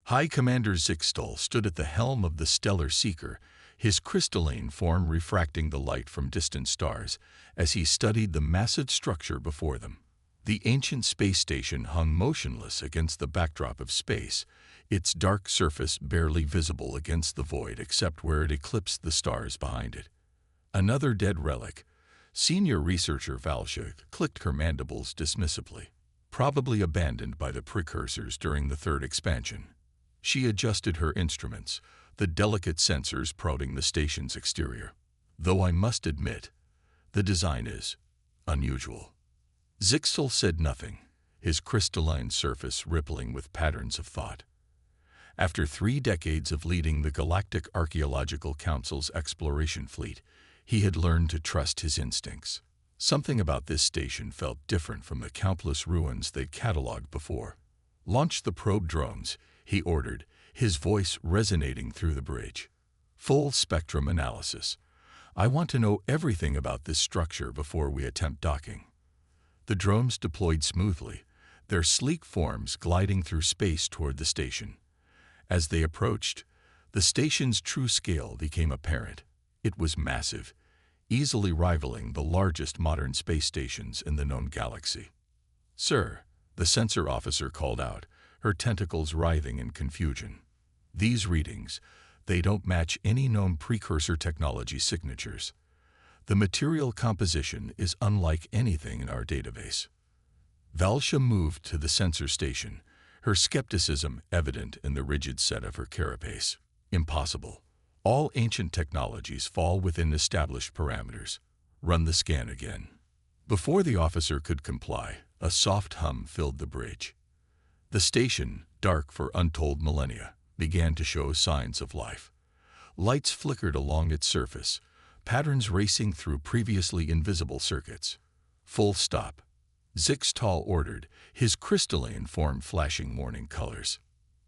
High Commander Zixtal stood at the helm of the Stellar Seeker, his crystalline form refracting the light from distant stars as he studied the massive structure before them. The ancient space station hung motionless against the backdrop of space, its dark surface barely visible against the void except where it eclipsed the stars behind it. Another dead relic. Senior researcher Valsha clicked her mandibles dismissively. Probably abandoned by the precursors during the third expansion. She adjusted her instruments, the delicate sensors prodding the station's exterior. Though I must admit, the design is unusual. Zixtal said nothing, his crystalline surface rippling with patterns of thought. After 3 decades of leading the Galactic Archaeological Council's exploration fleet, he had learned to trust his instincts. Something about this station felt different from the countless ruins they'd cataloged before. "Launch the probe drones," he ordered, his voice resonating through the bridge. "Full spectrum analysis. I want to know everything about this structure before we attempt docking." The drones deployed smoothly, their sleek forms gliding through space toward the station. As they approached, the station's true scale became apparent. It was massive, easily rivaling the largest modern space stations in the known galaxy. "Sir," the sensor officer called out, her tentacles writhing in confusion. "These readings, they don't match any known precursor technology signatures. The material composition is unlike anything in our database." Valsha moved to the sensor station, her skepticism evident in the rigid set of her carapace. "Impossible. All ancient technologies fall within established parameters. Run the scan again." Before the officer could comply, a soft hum filled the bridge. The station, dark for untold millennia, began to show signs of life. Lights flickered along its surface, patterns racing through previously invisible circuits. "Full stop," Zixtal ordered, his crystalline form flashing warning colors.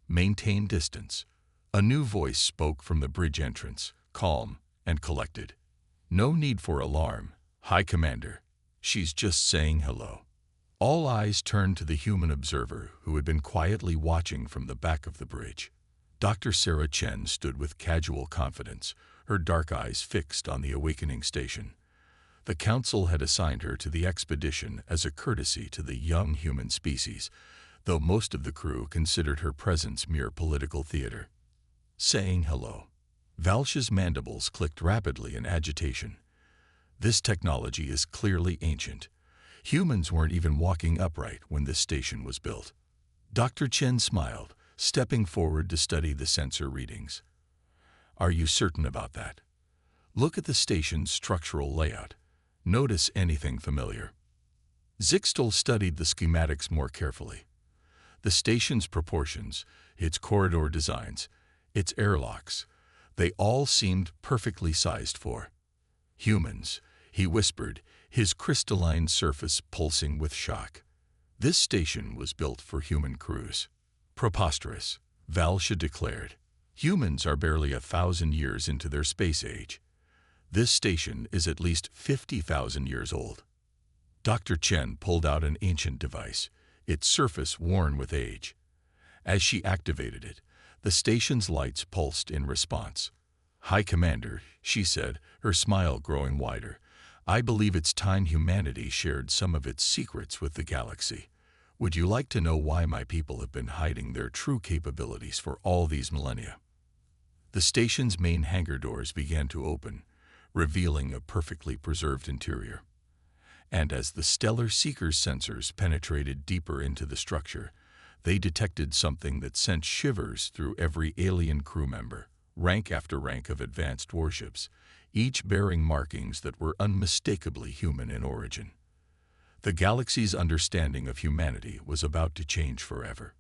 "Maintain distance." A new voice spoke from the bridge entrance, calm and collected. "No need for alarm, High Commander. She's just saying hello." All eyes turned to the human observer who had been quietly watching from the back of the bridge. Dr. Sarah Chen stood with casual confidence, her dark eyes fixed on the awakening station. The Council had assigned her to the expedition as a courtesy to the young human species, though most of the crew considered her presence mere political theater. Saying hello. Valsha's mandibles clicked rapidly in agitation. This technology is clearly ancient. Humans weren't even walking upright when this station was built. Dr. Chen smiled, stepping forward to study the sensor readings. "Are you certain about that? Look at the station's structural layout. Notice anything familiar?" Zixtal studied the schematics more carefully. The station's proportions, its corridor designs, its airlocks, they all seemed perfectly sized for humans, he whispered, his crystalline surface pulsing with shock. "This station was built for human crews." "Preposterous," Valsha declared. "Humans are barely 1,000 years into their space age. This station is at least 50,000 years old." Dr. Chen pulled out an ancient device, its surface worn with age. As she activated it, the station's lights pulsed in response. "High Commander," she said, her smile growing wider, "I believe it's time humanity shared some of its secrets with the galaxy. Would you like to know why my people have been hiding their true capabilities for all these millennia?" The station's main hangar doors began to open, revealing a perfectly preserved interior. And as the Stellar Seeker's sensors penetrated deeper into the structure, they detected something that sent shivers through every alien crew member, rank after rank of advanced warships, each bearing markings that were unmistakably human in origin. The galaxy's understanding of humanity was about to change forever.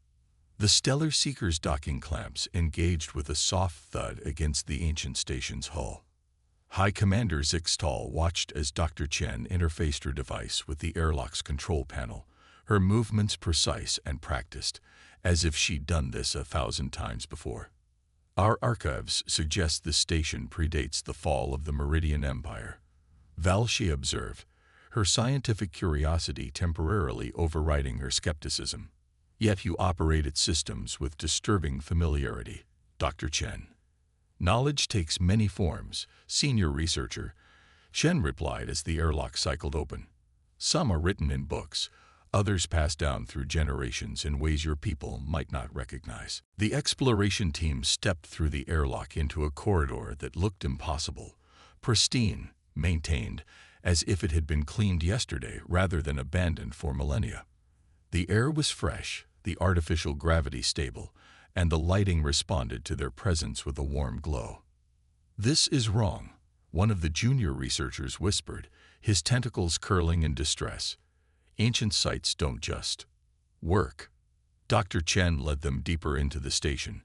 The Stellar Seeker's docking clamps engaged with a soft thud against the ancient station's hull. High Commander Zixtal watched as Dr. Chen interfaced her device with the airlock's control panel, her movements precise and practiced, as if she'd done this 1,000 times before. "Our archives suggest this station predates the fall of the Meridian Empire," Valsha observed, her scientific curiosity temporarily overriding her skepticism. Yet you operate its systems with disturbing familiarity, Dr. Chen. Knowledge takes many forms, senior researcher, Chen replied as the airlock cycled open. Some are written in books, others passed down through generations in ways your people might not recognize. The exploration team stepped through the airlock into a corridor that looked impossible, pristine, maintained, as if it had been cleaned yesterday rather than abandoned for millennia. The air was fresh, the artificial gravity stable, and the lighting responded to their presence with a warm glow. "This is wrong," one of the junior researchers whispered, his tentacles curling in distress. "Ancient sites don't just work." Dr. Chen led them deeper into the station,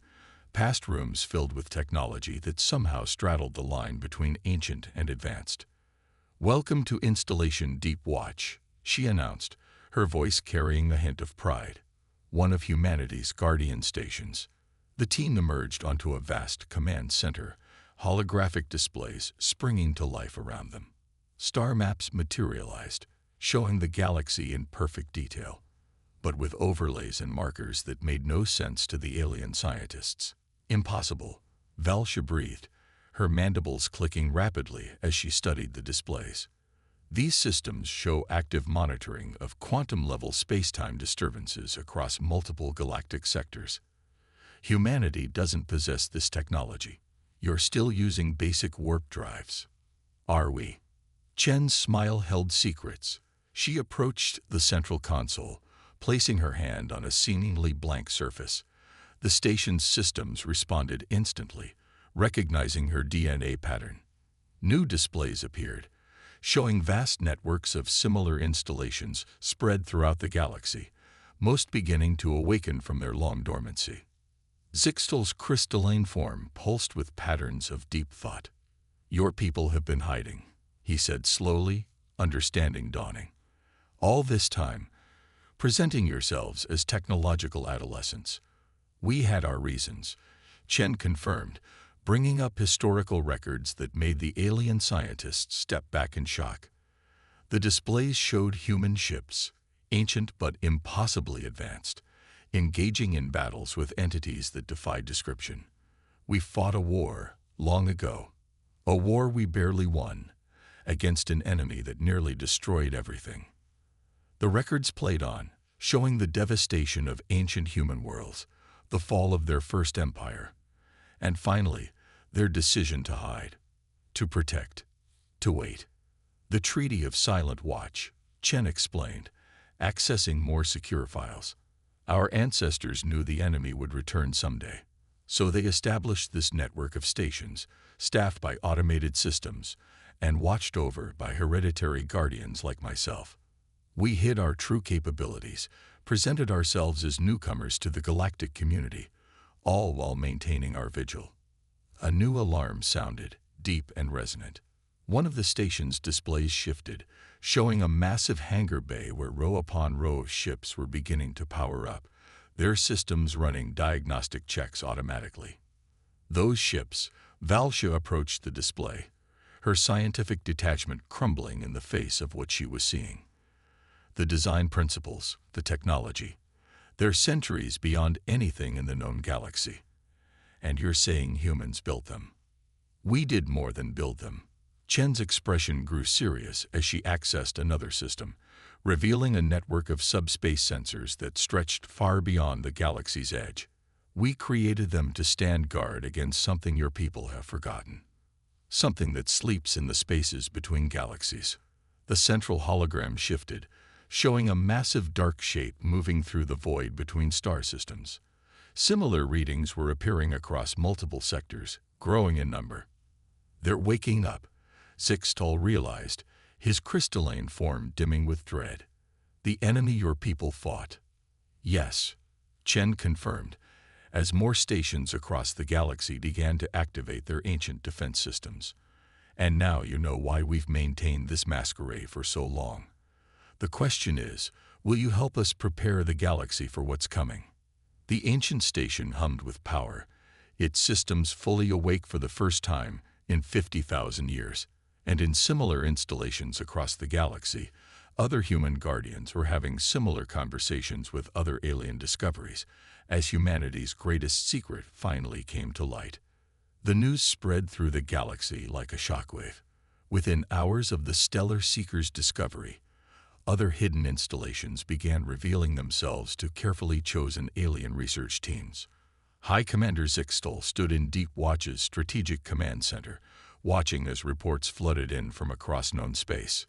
past rooms filled with technology that somehow straddled the line between ancient and advanced. "Welcome to Installation Deep Watch," she announced, her voice carrying a hint of pride. "One of humanity's guardian stations." The team emerged onto a vast command center, holographic displays springing to life around them. Star maps materialized, showing the galaxy in perfect detail, but with overlays and markers that made no sense to the alien scientists. "Impossible," Valsha breathed, her mandibles clicking rapidly as she studied the displays. "These systems show active monitoring of quantum-level space-time disturbances across multiple galactic sectors. Humanity doesn't possess this technology. You're still using basic warp drives." "Are we?" Chen's smile held secrets. She approached the central console, placing her hand on a seemingly blank surface. The station's systems responded instantly, recognizing her DNA pattern. New displays appeared, showing vast networks of similar installations spread throughout the galaxy, most beginning to awaken from their long dormancy. Zixtal's crystalline form pulsed with patterns of deep thought. "Your people have been hiding," he said slowly, understanding dawning. "All this time, presenting yourselves as technological adolescents. We had our reasons," Chen confirmed, bringing up historical records that made the alien scientists step back in shock. The displays showed human ships, ancient but impossibly advanced, engaging in battles with entities that defied description. "We fought a war, long ago. A war we barely won, against an enemy that nearly destroyed everything." The records played on, showing the devastation of ancient human worlds, the fall of their first empire, and finally, their decision to hide, to protect, to wait. "The Treaty of Silent Watch," Chen explained, accessing more secure files. "Our ancestors knew the enemy would return someday, so they established this network of stations, staffed by automated systems, and watched over by hereditary guardians like myself. We hid our true capabilities, presented ourselves as newcomers to the galactic community, all while maintaining our vigil." A new alarm sounded, deep and resonant. One of the station's displays shifted, showing a massive hangar bay where row upon row of ships were beginning to power up, their systems running diagnostic checks automatically. Those ships, Valsha approached the display, her scientific detachment crumbling in the face of what she was seeing. The design principles, the technology, they're centuries beyond anything in the known galaxy. "And you're saying humans built them?" "We did more than build them." Chen's expression grew serious as she accessed another system, revealing a network of subspace sensors that stretched far beyond the galaxy's edge. "We created them to stand guard against something your people have forgotten. Something that sleeps in the spaces between galaxies." The central hologram shifted, showing a massive dark shape moving through the void between star systems. Similar readings were appearing across multiple sectors, growing in number. "They're waking up," Zixtal realized, his crystalline form dimming with dread. "The enemy your people fought." "Yes," Chen confirmed, as more stations across the galaxy began to activate their ancient defense systems. "And now you know why we've maintained this masquerade for so long. The question is, will you help us prepare the galaxy for what's coming?" The ancient station hummed with power, its systems fully awake for the first time in 50,000 years, and in similar installations across the galaxy, Other human guardians were having similar conversations with other alien discoveries as humanity's greatest secret finally came to light. The news spread through the galaxy like a shockwave. Within hours of the Stellar Seeker's discovery, other hidden installations began revealing themselves to carefully chosen alien research teams. High Commander Zixtal stood in Deep Watch's Strategic Command Center, watching as reports flooded in from across known space.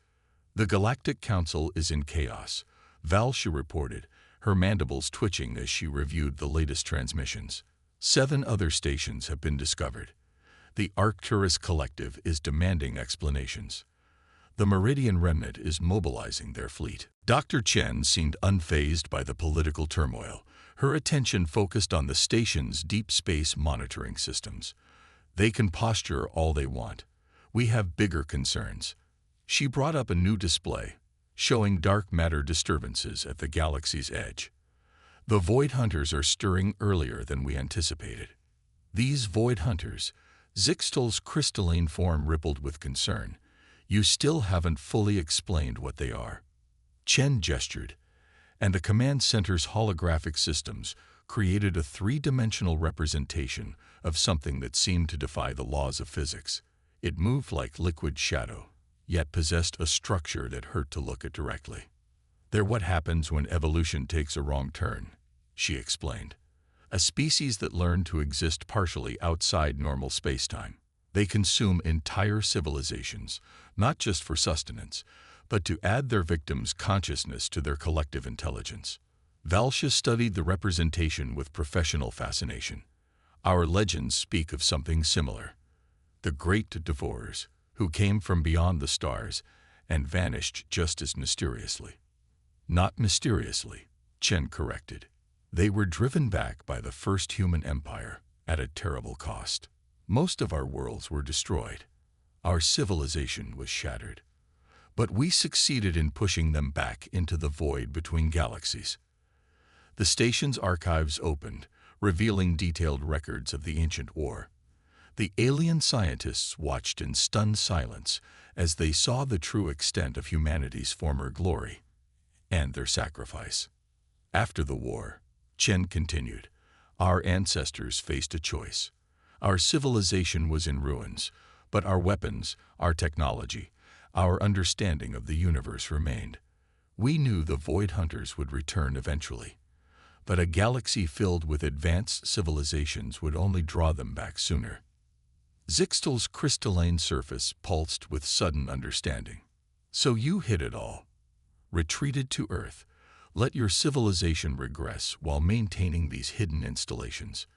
The Galactic Council is in chaos, Valsha reported, her mandibles twitching as she reviewed the latest transmissions. 7 other stations have been discovered. The Arcturus Collective is demanding explanations. The Meridian Remnant is mobilizing their fleet. Dr. Chen seemed unfazed by the political turmoil, her attention focused on the station's deep space monitoring systems. They can posture all they want. We have bigger concerns. She brought up a new display, showing dark matter disturbances at the galaxy's edge. The Void Hunters are stirring earlier than we anticipated. These Void Hunters, Zixtal's crystalline form rippled with concern. You still haven't fully explained what they are. Chen gestured, and the command center's holographic systems created a 3-dimensional representation of something that seemed to defy the laws of physics. It moved like liquid shadow, yet possessed a structure that hurt to look at directly. They're what happens when evolution takes a wrong turn, she explained. A species that learned to exist partially outside normal spacetime. They consume entire civilizations, not just for sustenance, but to add their victims' consciousness to their collective intelligence. Valsha studied the representation with professional fascination. Our legends speak of something similar. The great devourers, who came from beyond the stars and vanished just as mysteriously. Not mysteriously, Chen corrected. They were driven back by the first human empire at a terrible cost. Most of our worlds were destroyed. Our civilization was shattered. But we succeeded in pushing them back into the void between galaxies. The station's archives opened, revealing detailed records of the ancient war. The alien scientists watched in stunned silence as they saw the true extent of humanity's former glory and their sacrifice. After the war, Chen continued, our ancestors faced a choice. Our civilization was in ruins, but our weapons, our technology, our understanding of the universe remained. We knew the Void Hunters would return eventually, but a galaxy filled with advanced civilizations would only draw them back sooner. Zixtal's crystalline surface pulsed with sudden understanding. So you hid it all. Retreated to Earth. Let your civilization regress while maintaining these hidden installations.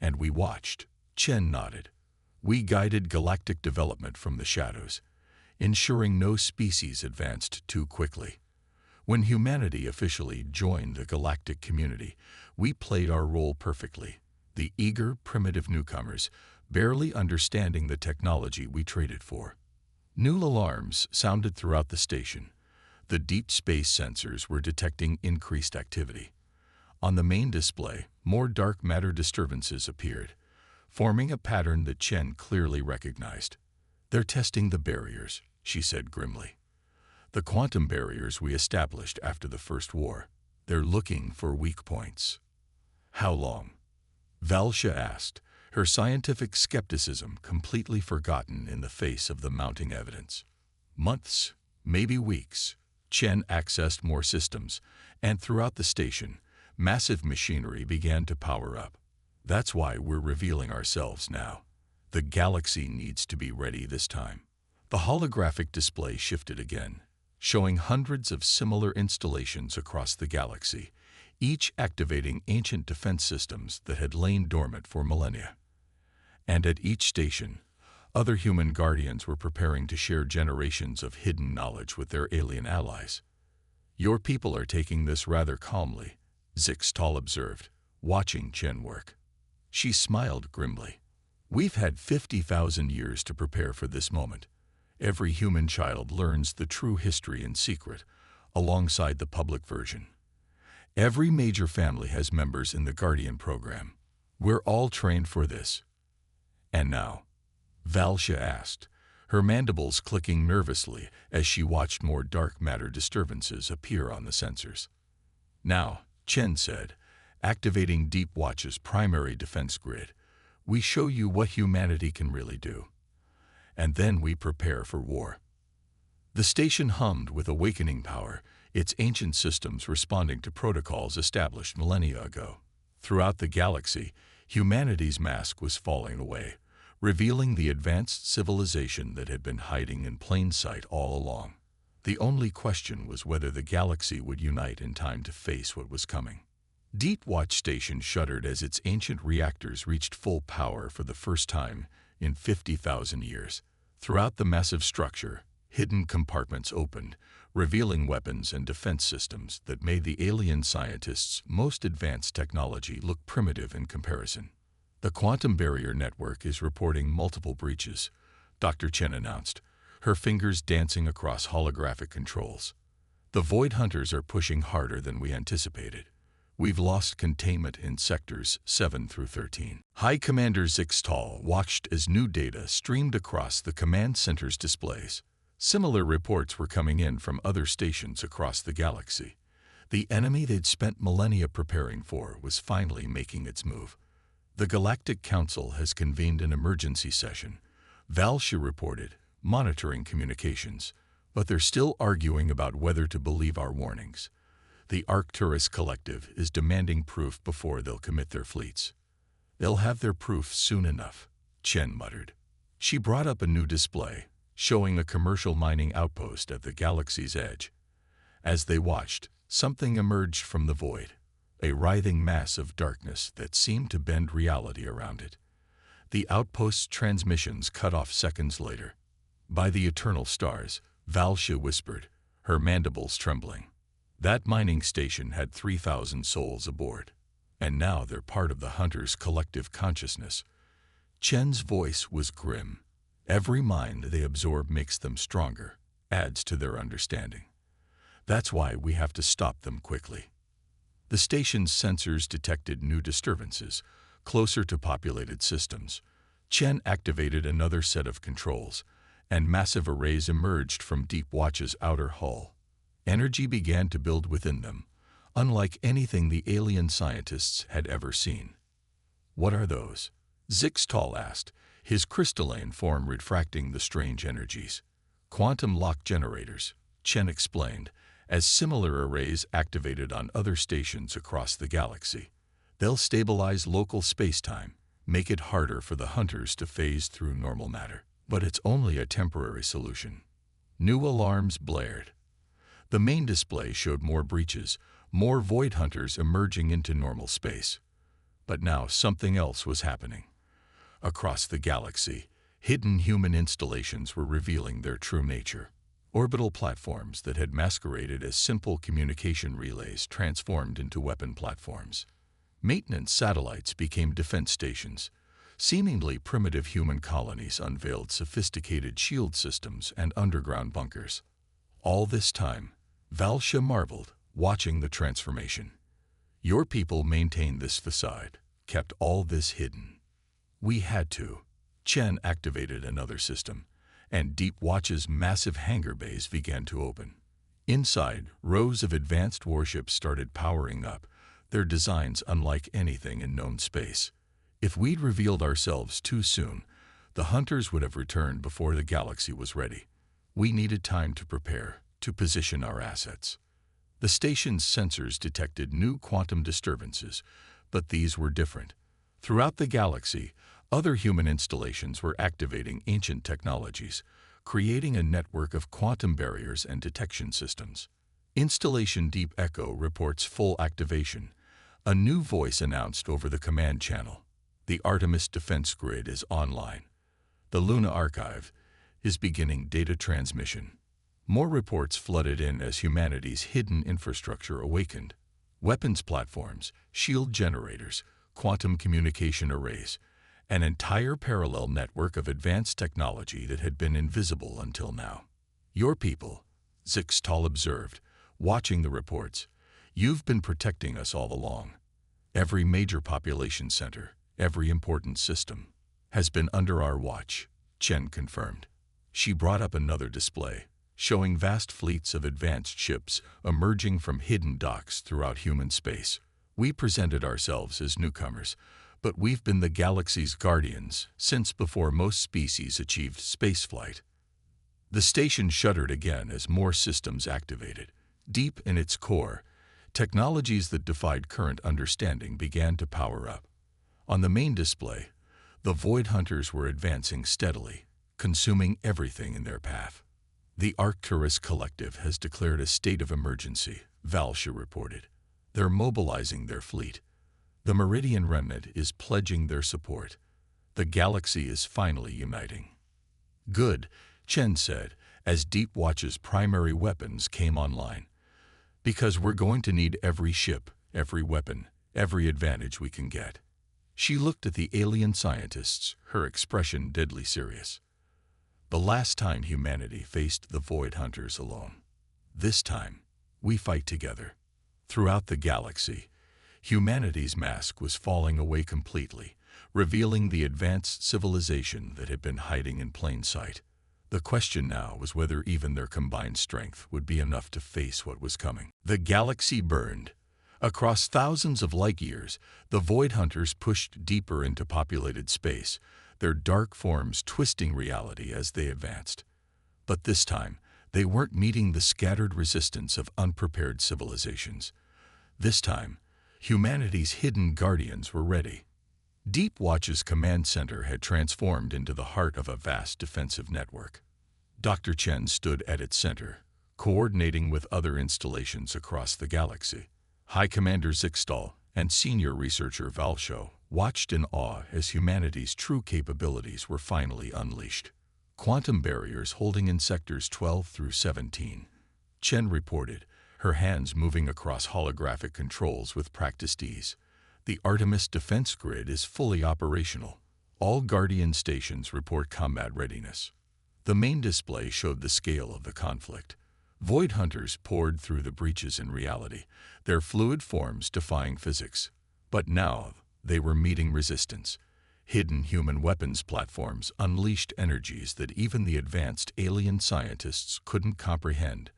And we watched. Chen nodded. We guided galactic development from the shadows, ensuring no species advanced too quickly. When humanity officially joined the galactic community, we played our role perfectly. The eager, primitive newcomers, barely understanding the technology we traded for. New alarms sounded throughout the station. The deep space sensors were detecting increased activity. On the main display, more dark matter disturbances appeared, forming a pattern that Chen clearly recognized. They're testing the barriers, she said grimly. The quantum barriers we established after the First War. They're looking for weak points. How long? Valsha asked, her scientific skepticism completely forgotten in the face of the mounting evidence. Months, maybe weeks. Chen accessed more systems, and throughout the station, massive machinery began to power up. That's why we're revealing ourselves now. The galaxy needs to be ready this time. The holographic display shifted again, showing hundreds of similar installations across the galaxy, each activating ancient defense systems that had lain dormant for millennia. And at each station, other human guardians were preparing to share generations of hidden knowledge with their alien allies. Your people are taking this rather calmly, Zixtal observed, watching Chen work. She smiled grimly. We've had 50,000 years to prepare for this moment. Every human child learns the true history in secret, alongside the public version. Every major family has members in the Guardian program. We're all trained for this. And now? Valsha asked, her mandibles clicking nervously as she watched more dark matter disturbances appear on the sensors. "Now," Chen said, activating Deep Watch's primary defense grid, "we show you what humanity can really do. And then we prepare for war." The station hummed with awakening power, its ancient systems responding to protocols established millennia ago. Throughout the galaxy, humanity's mask was falling away, revealing the advanced civilization that had been hiding in plain sight all along. The only question was whether the galaxy would unite in time to face what was coming. Deep Watch Station shuddered as its ancient reactors reached full power for the first time in 50,000 years. Throughout the massive structure, hidden compartments opened, revealing weapons and defense systems that made the alien scientists' most advanced technology look primitive in comparison. "The quantum barrier network is reporting multiple breaches," Dr. Chen announced, her fingers dancing across holographic controls. "The Void Hunters are pushing harder than we anticipated. We've lost containment in sectors 7 through 13. High Commander Zixtal watched as new data streamed across the command center's displays. Similar reports were coming in from other stations across the galaxy. The enemy they'd spent millennia preparing for was finally making its move. "The Galactic Council has convened an emergency session," Valsha reported, monitoring communications, "but they're still arguing about whether to believe our warnings. The Arcturus Collective is demanding proof before they'll commit their fleets." "They'll have their proof soon enough," Chen muttered. She brought up a new display, showing a commercial mining outpost at the galaxy's edge. As they watched, something emerged from the void, a writhing mass of darkness that seemed to bend reality around it. The outpost's transmissions cut off seconds later. "By the eternal stars," Valsha whispered, her mandibles trembling. "That mining station had 3,000 souls aboard, and now they're part of the Hunters' collective consciousness." Chen's voice was grim. "Every mind they absorb makes them stronger, adds to their understanding. That's why we have to stop them quickly." The station's sensors detected new disturbances, closer to populated systems. Chen activated another set of controls, and massive arrays emerged from Deep Watch's outer hull. Energy began to build within them, unlike anything the alien scientists had ever seen. "What are those?" Zixtal asked, his crystalline form refracting the strange energies. "Quantum lock generators," Chen explained, as similar arrays activated on other stations across the galaxy. "They'll stabilize local space-time, make it harder for the Hunters to phase through normal matter. But it's only a temporary solution." New alarms blared. The main display showed more breaches, more Void Hunters emerging into normal space. But now something else was happening. Across the galaxy, hidden human installations were revealing their true nature. Orbital platforms that had masqueraded as simple communication relays transformed into weapon platforms. Maintenance satellites became defense stations. Seemingly primitive human colonies unveiled sophisticated shield systems and underground bunkers. All this time, Valsha marveled, watching the transformation. "Your people maintained this facade, kept all this hidden." "We had to." Chen activated another system, and Deep Watch's massive hangar bays began to open. Inside, rows of advanced warships started powering up, their designs unlike anything in known space. If we'd revealed ourselves too soon, the Hunters would have returned before the galaxy was ready. We needed time to prepare, to position our assets. The station's sensors detected new quantum disturbances, but these were different. Throughout the galaxy, other human installations were activating ancient technologies, creating a network of quantum barriers and detection systems. Installation Deep Echo reports full activation. A new voice announced over the command channel. "The Artemis defense grid is online. The Luna Archive is beginning data transmission." More reports flooded in as humanity's hidden infrastructure awakened. Weapons platforms, shield generators, quantum communication arrays, an entire parallel network of advanced technology that had been invisible until now. "Your people," Zixtal observed, watching the reports, "you've been protecting us all along. Every major population center, every important system, has been under our watch," Chen confirmed. She brought up another display, showing vast fleets of advanced ships emerging from hidden docks throughout human space. We presented ourselves as newcomers, but we've been the galaxy's guardians since before most species achieved spaceflight. The station shuddered again as more systems activated. Deep in its core, technologies that defied current understanding began to power up. On the main display, the Void Hunters were advancing steadily, consuming everything in their path. The Arcturus Collective has declared a state of emergency, Valsha reported. They're mobilizing their fleet. The Meridian Remnant is pledging their support. The galaxy is finally uniting. Good, Chen said, as Deep Watch's primary weapons came online. Because we're going to need every ship, every weapon, every advantage we can get. She looked at the alien scientists, her expression deadly serious. The last time humanity faced the Void Hunters alone. This time, we fight together. Throughout the galaxy, humanity's mask was falling away completely, revealing the advanced civilization that had been hiding in plain sight. The question now was whether even their combined strength would be enough to face what was coming. The galaxy burned. Across thousands of light years, the Void Hunters pushed deeper into populated space, their dark forms twisting reality as they advanced. But this time, they weren't meeting the scattered resistance of unprepared civilizations. This time, humanity's hidden guardians were ready. Deep Watch's command center had transformed into the heart of a vast defensive network. Dr. Chen stood at its center, coordinating with other installations across the galaxy. High Commander Zixtal and Senior Researcher Valsho watched in awe as humanity's true capabilities were finally unleashed. Quantum barriers holding in sectors 12 through 17. Chen reported, her hands moving across holographic controls with practiced ease. The Artemis defense grid is fully operational. All Guardian stations report combat readiness. The main display showed the scale of the conflict. Void Hunters poured through the breaches in reality, their fluid forms defying physics. But now, they were meeting resistance. Hidden human weapons platforms unleashed energies that even the advanced alien scientists couldn't comprehend,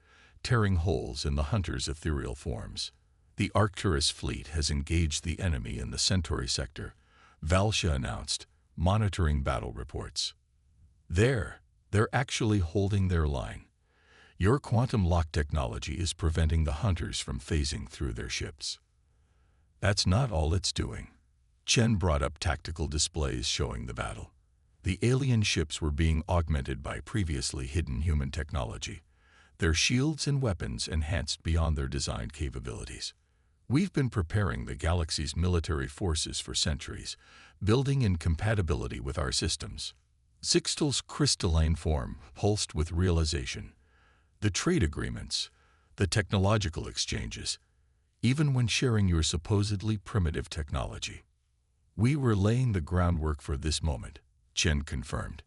tearing holes in the Hunters' ethereal forms. The Arcturus fleet has engaged the enemy in the Centauri sector, Valsha announced, monitoring battle reports. They're actually holding their line. Your quantum lock technology is preventing the Hunters from phasing through their ships. That's not all it's doing. Chen brought up tactical displays showing the battle. The alien ships were being augmented by previously hidden human technology, their shields and weapons enhanced beyond their designed capabilities. We've been preparing the galaxy's military forces for centuries, building in compatibility with our systems. Zixtal's crystalline form pulsed with realization. The trade agreements, the technological exchanges, even when sharing your supposedly primitive technology. We were laying the groundwork for this moment, Chen confirmed.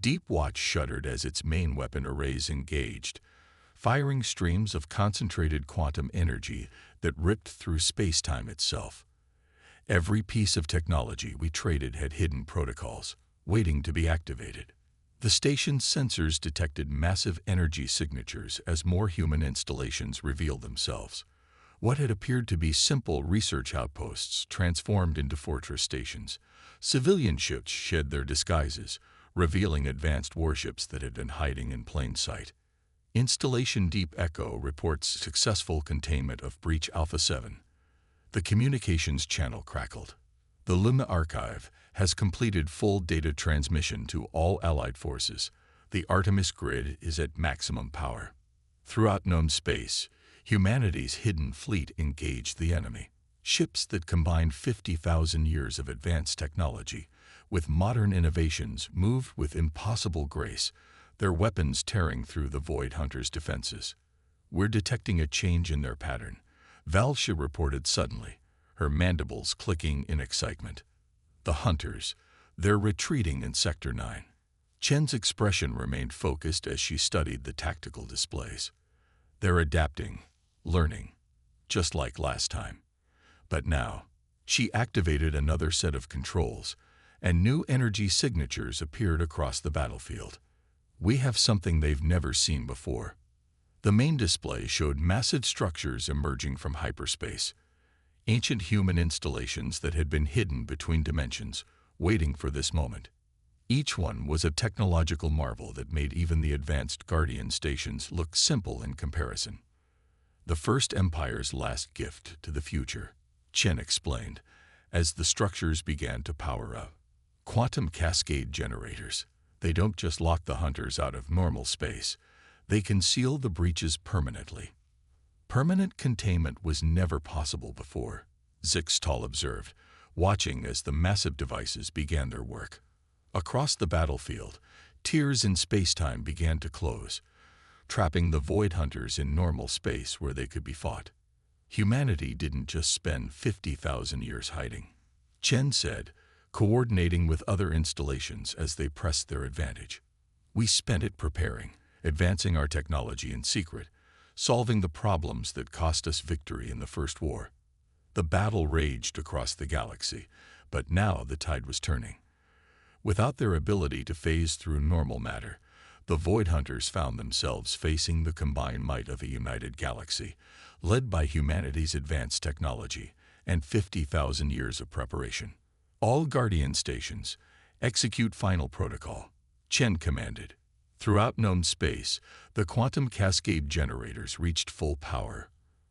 Deep Watch shuddered as its main weapon arrays engaged, firing streams of concentrated quantum energy that ripped through space-time itself. Every piece of technology we traded had hidden protocols, waiting to be activated. The station's sensors detected massive energy signatures as more human installations revealed themselves. What had appeared to be simple research outposts transformed into fortress stations. Civilian ships shed their disguises, revealing advanced warships that had been hiding in plain sight. Installation Deep Echo reports successful containment of Breach Alpha 7. The communications channel crackled. The Luma Archive has completed full data transmission to all Allied forces. The Artemis grid is at maximum power. Throughout known space, humanity's hidden fleet engaged the enemy. Ships that combined 50,000 years of advanced technology with modern innovations moved with impossible grace, their weapons tearing through the Void Hunters' defenses. We're detecting a change in their pattern, Valsha reported suddenly, her mandibles clicking in excitement. The Hunters, they're retreating in Sector 9. Chen's expression remained focused as she studied the tactical displays. They're adapting, learning, just like last time. But now, she activated another set of controls, and new energy signatures appeared across the battlefield. We have something they've never seen before. The main display showed massive structures emerging from hyperspace, ancient human installations that had been hidden between dimensions, waiting for this moment. Each one was a technological marvel that made even the advanced Guardian stations look simple in comparison. The First Empire's last gift to the future, Chen explained, as the structures began to power up. Quantum cascade generators. They don't just lock the hunters out of normal space. They can seal the breaches permanently. Permanent containment was never possible before, Zixtal observed, watching as the massive devices began their work. Across the battlefield, tiers in space-time began to close, trapping the Void Hunters in normal space where they could be fought. Humanity didn't just spend 50,000 years hiding, Chen said, coordinating with other installations as they pressed their advantage. We spent it preparing, advancing our technology in secret, solving the problems that cost us victory in the First War. The battle raged across the galaxy, but now the tide was turning. Without their ability to phase through normal matter, the Void Hunters found themselves facing the combined might of a united galaxy, led by humanity's advanced technology and 50,000 years of preparation. All Guardian stations, execute final protocol, Chen commanded. Throughout known space, the quantum cascade generators reached full power.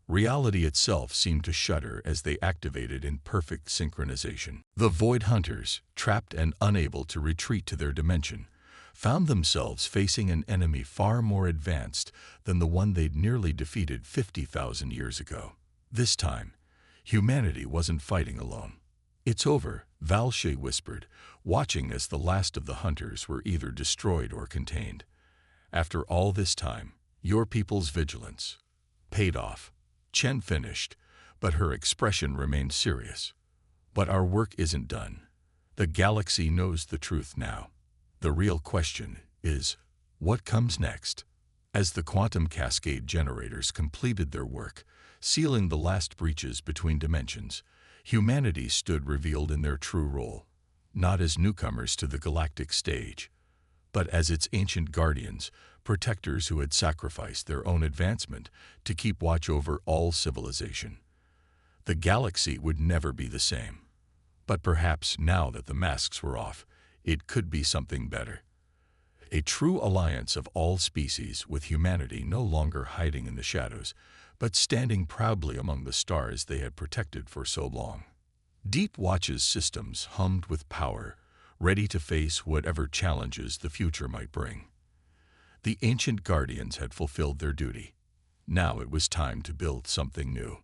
Reality itself seemed to shudder as they activated in perfect synchronization. The Void Hunters, trapped and unable to retreat to their dimension, found themselves facing an enemy far more advanced than the one they'd nearly defeated 50,000 years ago. This time, humanity wasn't fighting alone. "It's over," Valshay whispered, watching as the last of the hunters were either destroyed or contained. "After all this time, your people's vigilance paid off," Chen finished, but her expression remained serious. "But our work isn't done. The galaxy knows the truth now. The real question is, what comes next?" As the quantum cascade generators completed their work, sealing the last breaches between dimensions, humanity stood revealed in their true role, not as newcomers to the galactic stage, but as its ancient guardians, protectors who had sacrificed their own advancement to keep watch over all civilization. The galaxy would never be the same. But perhaps now that the masks were off, it could be something better. A true alliance of all species, with humanity no longer hiding in the shadows, but standing proudly among the stars they had protected for so long. Deep Watch's systems hummed with power, ready to face whatever challenges the future might bring. The ancient guardians had fulfilled their duty. Now it was time to build something new.